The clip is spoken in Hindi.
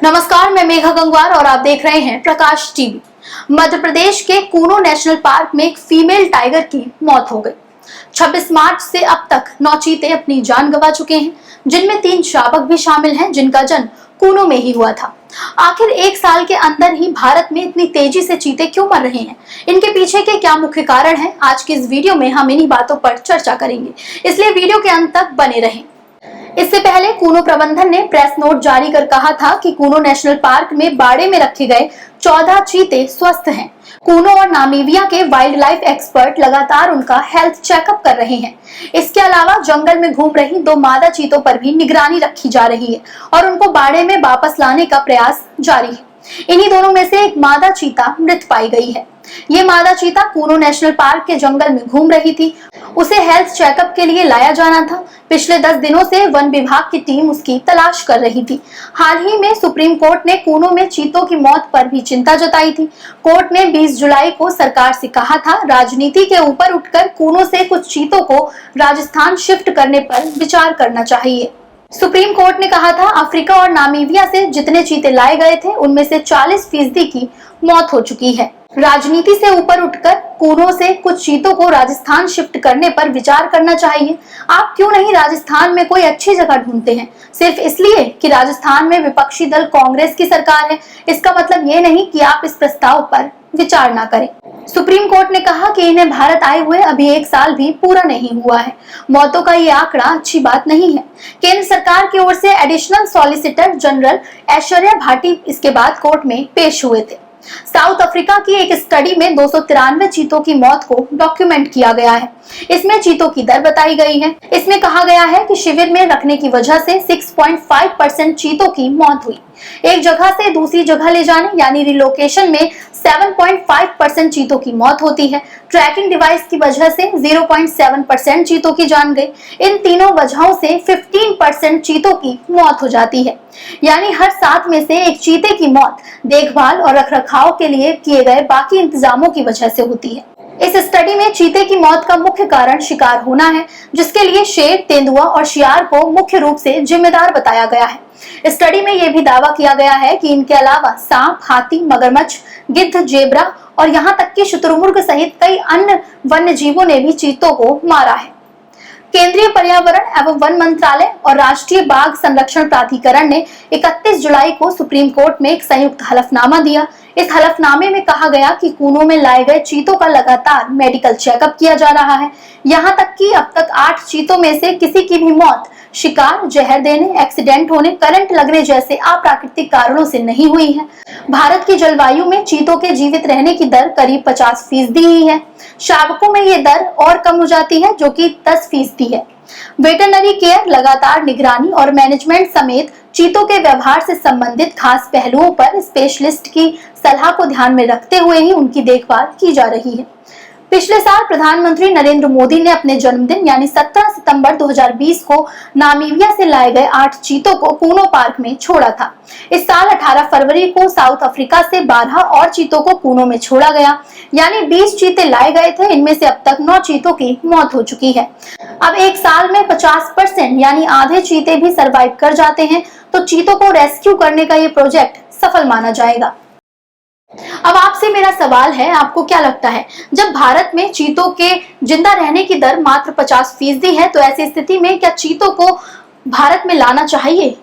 नमस्कार, मैं मेघा गंगवार और आप देख रहे हैं प्रकाश टीवी। मध्य प्रदेश के कूनो नेशनल पार्क में एक फीमेल टाइगर की मौत हो गई। 26 मार्च से अब तक 9 चीते अपनी जान गंवा चुके हैं, जिनमें 3 शावक भी शामिल हैं, जिनका जन्म कूनो में ही हुआ था। आखिर 1 साल के अंदर ही भारत में इतनी तेजी से चीते क्यों मर रहे हैं? इनके पीछे के क्या मुख्य कारण हैं? आज की इस वीडियो में हम इन्हीं बातों पर चर्चा करेंगे, इसलिए वीडियो के अंत तक बने रहें। इससे पहले कूनो प्रबंधन ने प्रेस नोट जारी कर कहा था कि कूनो नेशनल पार्क में बाड़े में रखे गए 14 चीते स्वस्थ हैं। कूनो और नामीबिया के वाइल्ड लाइफ एक्सपर्ट लगातार उनका हेल्थ चेकअप कर रहे हैं। इसके अलावा जंगल में घूम रही 2 मादा चीतों पर भी निगरानी रखी जा रही है और उनको बाड़े में वापस लाने का प्रयास जारी है। इन्हीं दोनों में से एक मादा चीता मृत पाई गई है। ये मादा चीता कूनो नेशनल पार्क के जंगल में घूम रही थी। उसे हेल्थ चेकअप के लिए लाया जाना था। पिछले 10 दिनों से वन विभाग की टीम उसकी तलाश कर रही थी। हाल ही में सुप्रीम कोर्ट ने कूनो में चीतों की मौत पर भी चिंता जताई थी। कोर्ट ने 20 जुलाई को सरकार से कहा था, राजनीति के ऊपर उठकर कूनो से कुछ चीतों को राजस्थान शिफ्ट करने पर विचार करना चाहिए। सुप्रीम कोर्ट ने कहा था, अफ्रीका और नामीबिया से जितने चीते लाए गए थे उनमें से 40% की मौत हो चुकी है। राजनीति से ऊपर उठकर कूनो से कुछ चीतों को राजस्थान शिफ्ट करने पर विचार करना चाहिए। आप क्यों नहीं राजस्थान में कोई अच्छी जगह ढूंढते हैं? सिर्फ इसलिए कि राजस्थान में विपक्षी दल कांग्रेस की सरकार है, इसका मतलब ये नहीं कि आप इस प्रस्ताव पर विचार ना करें। सुप्रीम कोर्ट ने कहा कि इन्हें भारत आए हुए अभी 1 साल भी पूरा नहीं हुआ है। मौतों का ये आंकड़ा अच्छी बात नहीं है। केंद्र सरकार की ओर से additional solicitor general Aishwarya Bhati इसके बाद कोर्ट में पेश हुए थे। साउथ अफ्रीका की एक स्टडी में 293 चीतों की मौत को डॉक्यूमेंट किया गया है। इसमें चीतों की दर बताई गई है। इसमें कहा गया है कि शिविर में रखने की वजह से 6.5% चीतों की मौत हुई। एक जगह से दूसरी जगह ले जाने यानी रिलोकेशन में 7.5% चीतों की मौत होती है। ट्रैकिंग डिवाइस की वजह से 0.7% चीतों की जान गई। इन तीनों वजहों से 15% चीतों की मौत हो जाती है, यानी हर 7 में से एक चीते की मौत देखभाल और रखरखाव के लिए किए गए बाकी इंतजामों की वजह से होती है। इस स्टडी में चीते की मौत का मुख्य कारण शिकार होना है, जिसके लिए शेर, तेंदुआ और शियार को मुख्य रूप से जिम्मेदार बताया गया है। स्टडी में यह भी दावा किया गया है कि इनके अलावा सांप, हाथी, मगरमच्छ, गिद्ध, जेब्रा और यहाँ तक कि शुतुरमुर्ग सहित कई अन्य वन्य जीवों ने भी चीतों को मारा है। केंद्रीय पर्यावरण एवं वन मंत्रालय और राष्ट्रीय बाघ संरक्षण प्राधिकरण ने 31 जुलाई को सुप्रीम कोर्ट में एक संयुक्त हलफनामा दिया। इस हलफनामे में कहा गया कि कूनो में लाए गए चीतों का लगातार मेडिकल चेकअप किया जा रहा है। यहाँ तक कि अब तक 8 चीतों में से किसी की भी मौत शिकार, जहर देने, एक्सीडेंट होने, करंट लगने जैसे अप्राकृतिक कारणों से नहीं हुई है। भारत की जलवायु में चीतों के जीवित रहने की दर करीब 50% ही है। शावकों में ये दर और कम हो जाती है, जो कि 10% है। वेटरनरी केयर, लगातार निगरानी और मैनेजमेंट समेत चीतों के व्यवहार से संबंधित खास पहलुओं पर स्पेशलिस्ट की सलाह को ध्यान में रखते हुए ही उनकी देखभाल की जा रही है। पिछले साल प्रधानमंत्री नरेंद्र मोदी ने अपने जन्मदिन यानी 17 सितंबर 2020 को नामीबिया से लाए गए 8 चीतों को कूनो पार्क में छोड़ा था। इस साल 18 फरवरी को साउथ अफ्रीका से 12 और चीतों को कूनो में छोड़ा गया, यानी 20 चीते लाए गए थे। इनमें से अब तक 9 चीतों की मौत हो चुकी है। अब 1 साल में 50% यानी आधे चीते भी सर्वाइव कर जाते हैं, तो चीतों को रेस्क्यू करने का ये प्रोजेक्ट सफल माना जाएगा। अब आपसे मेरा सवाल है, आपको क्या लगता है, जब भारत में चीतों के जिंदा रहने की दर मात्र 50% है, तो ऐसी स्थिति में क्या चीतों को भारत में लाना चाहिए?